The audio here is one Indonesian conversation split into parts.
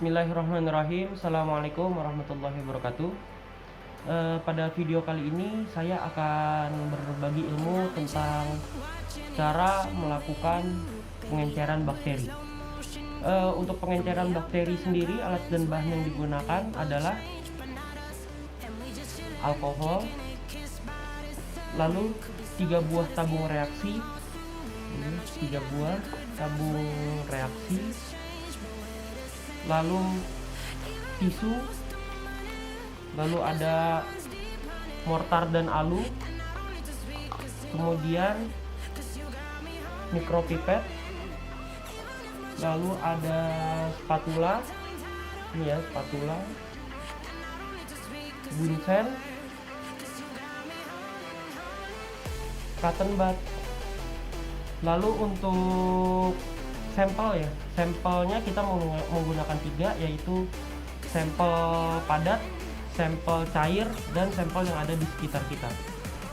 Bismillahirrahmanirrahim. Assalamualaikum warahmatullahi wabarakatuh. Pada video kali ini saya akan berbagi ilmu tentang cara melakukan pengenceran bakteri. Untuk pengenceran bakteri sendiri, alat dan bahan yang digunakan adalah alkohol, lalu 3 buah tabung reaksi, ini 3 buah tabung reaksi, lalu tisu, lalu ada mortar dan alu, kemudian mikropipet, lalu ada spatula, ini ya spatula, bunsen, cotton bud. Lalu untuk sampel ya, sampelnya kita menggunakan 3, yaitu sampel padat, sampel cair, dan sampel yang ada di sekitar kita.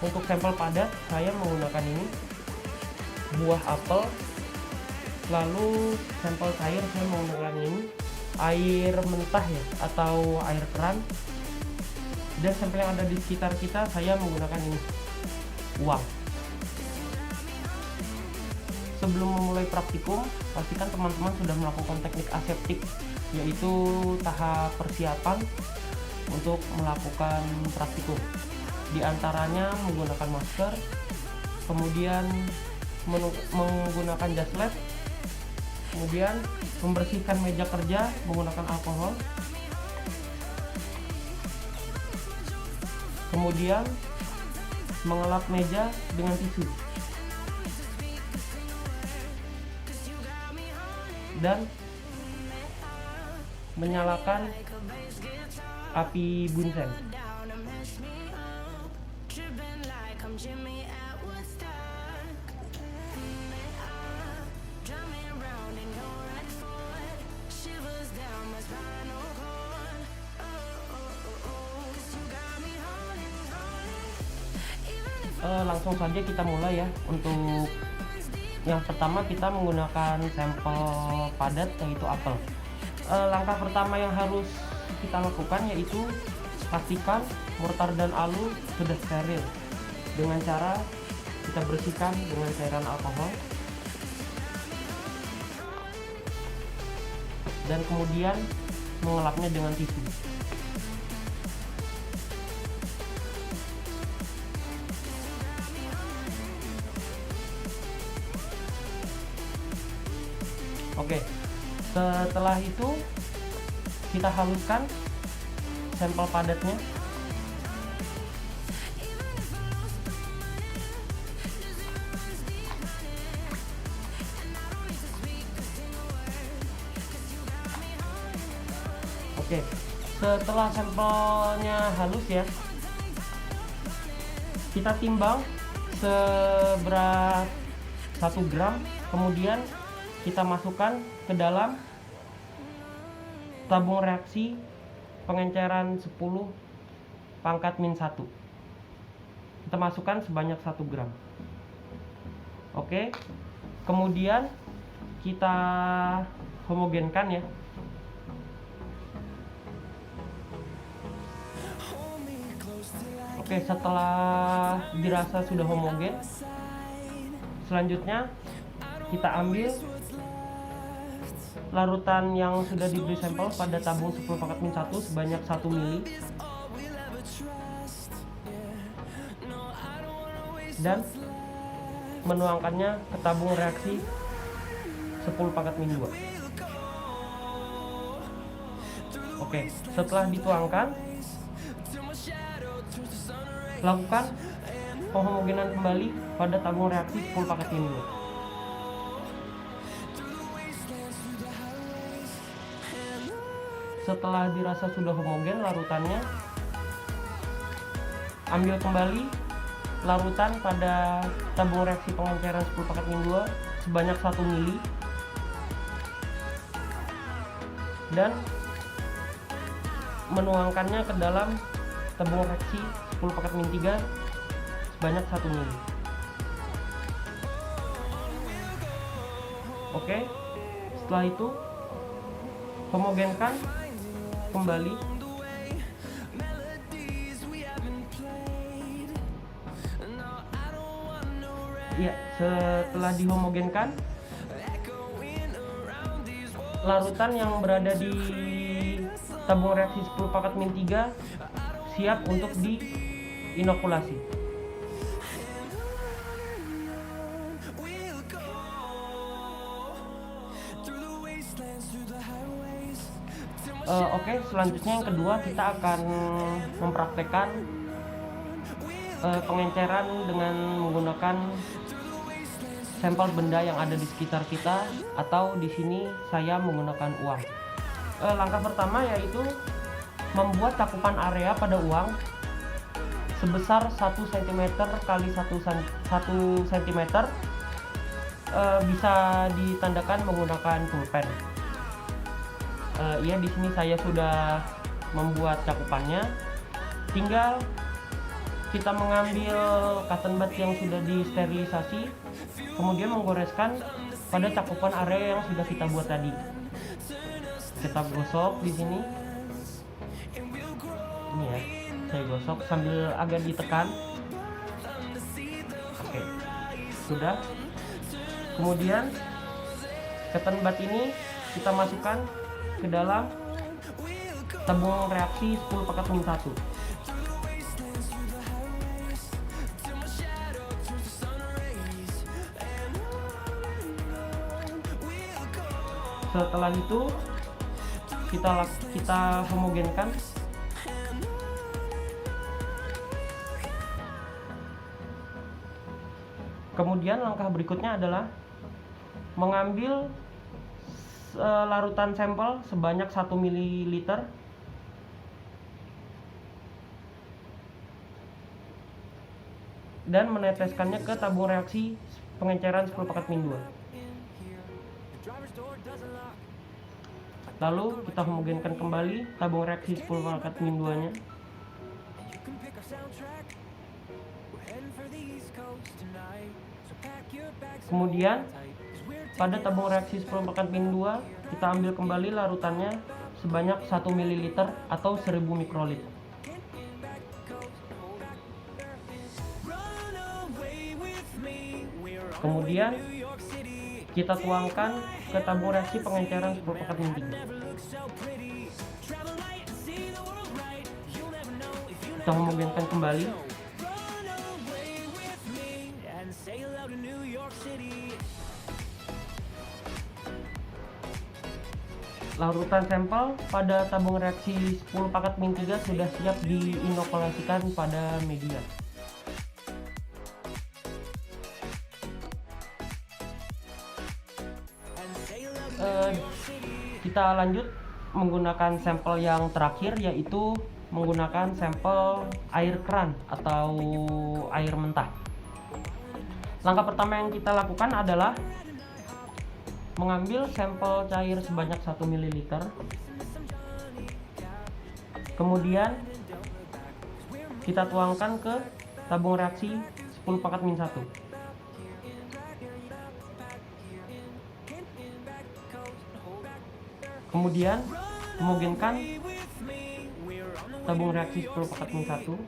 Untuk sampel padat saya menggunakan ini buah apel, lalu sampel cair saya menggunakan ini air mentah ya atau air keran, dan sampel yang ada di sekitar kita saya menggunakan ini uang. Sebelum memulai praktikum, pastikan teman-teman sudah melakukan teknik aseptik, yaitu tahap persiapan untuk melakukan praktikum. Di antaranya menggunakan masker, kemudian menggunakan jas lab, kemudian membersihkan meja kerja menggunakan alkohol, kemudian mengelap meja dengan tisu, dan menyalakan api bunsen. Langsung saja kita mulai ya. Untuk yang pertama kita menggunakan sampel padat, yaitu apel. Langkah pertama yang harus kita lakukan yaitu pastikan mortar dan alu sudah steril dengan cara kita bersihkan dengan cairan alkohol, dan kemudian mengelapnya dengan tisu. Oke, setelah itu kita haluskan sampel padatnya. Oke, setelah sampelnya halus ya, kita timbang seberat 1 gram, kemudian kita masukkan ke dalam tabung reaksi pengenceran 10 pangkat min 1. Kita masukkan sebanyak 1 gram. Oke, kemudian kita homogenkan ya. Oke, setelah dirasa sudah homogen, selanjutnya kita ambil larutan yang sudah diberi sampel pada tabung 10 pangkat min 1 sebanyak 1 mili, dan menuangkannya ke tabung reaksi 10 pangkat min 2. Oke, setelah dituangkan, lakukan penghomogenan kembali pada tabung reaksi 10 pangkat min 2. Setelah dirasa sudah homogen larutannya, ambil kembali larutan pada tabung reaksi pengenceran 10 pangkat min 2 sebanyak 1 mili, dan menuangkannya ke dalam tabung reaksi 10 pangkat min 3 sebanyak 1 mili. Oke, setelah itu homogenkan kembali. Ya, setelah dihomogenkan, larutan yang berada di tabung reaksi 10⁻³ siap untuk diinokulasi. Oke, selanjutnya yang kedua kita akan mempraktekkan pengenceran dengan menggunakan sampel benda yang ada di sekitar kita, atau di sini saya menggunakan uang. Langkah pertama yaitu membuat cakupan area pada uang sebesar 1 cm kali 1 cm. Bisa ditandakan menggunakan pulpen. Ya, di sini saya sudah membuat cakupannya. Tinggal kita mengambil cotton bud yang sudah disterilisasi, kemudian menggoreskan pada cakupan area yang sudah kita buat tadi. Kita gosok di sini. Ini ya, saya gosok sambil agak ditekan. Oke, sudah. Kemudian cotton bud ini kita masukkan ke dalam tabung reaksi 10⁻⁻1. Setelah itu kita homogenkan. Kemudian langkah berikutnya adalah mengambil larutan sampel sebanyak 1 ml dan meneteskannya ke tabung reaksi pengenceran 10⁻². Lalu kita homogenkan kembali tabung reaksi 10⁻²-nya. Kemudian pada tabung reaksi 10⁻², kita ambil kembali larutannya sebanyak 1 ml atau 1000 mikrolit. Kemudian kita tuangkan ke tabung reaksi pengenceran 10⁻3. Kita homogenkan kembali. Larutan sampel pada tabung reaksi 10⁻³ sudah siap diinokulasikan pada media. Kita lanjut menggunakan sampel yang terakhir, yaitu menggunakan sampel air keran atau air mentah. Langkah pertama yang kita lakukan adalah mengambil sampel cair sebanyak 1 ml. Kemudian kita tuangkan ke tabung reaksi 10⁻⁻1. Kemudian homogenkan tabung reaksi 10⁻⁻1.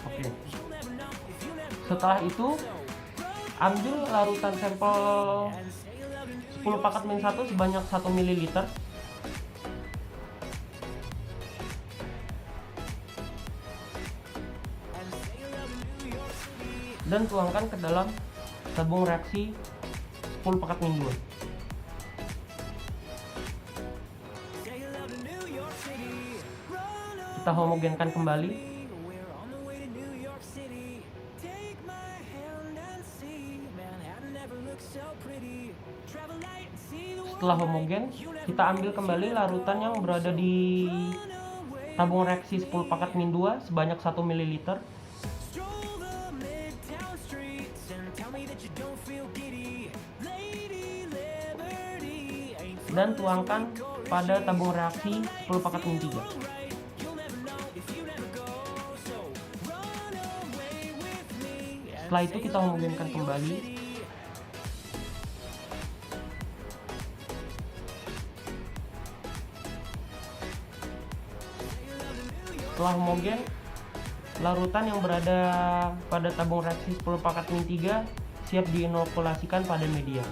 Oke. Setelah itu ambil larutan sampel 10⁻⁻1 sebanyak 1 ml. Dan tuangkan ke dalam tabung reaksi 10⁻². Kita homogenkan kembali. Setelah homogen, kita ambil kembali larutan yang berada di tabung reaksi 10⁻² sebanyak 1 ml. Dan tuangkan pada tabung reaksi 10⁻3. Setelah itu kita homogenkan kembali. Setelah homogen, larutan yang berada pada tabung reaksi 10 min 3 siap diinokulasikan pada media.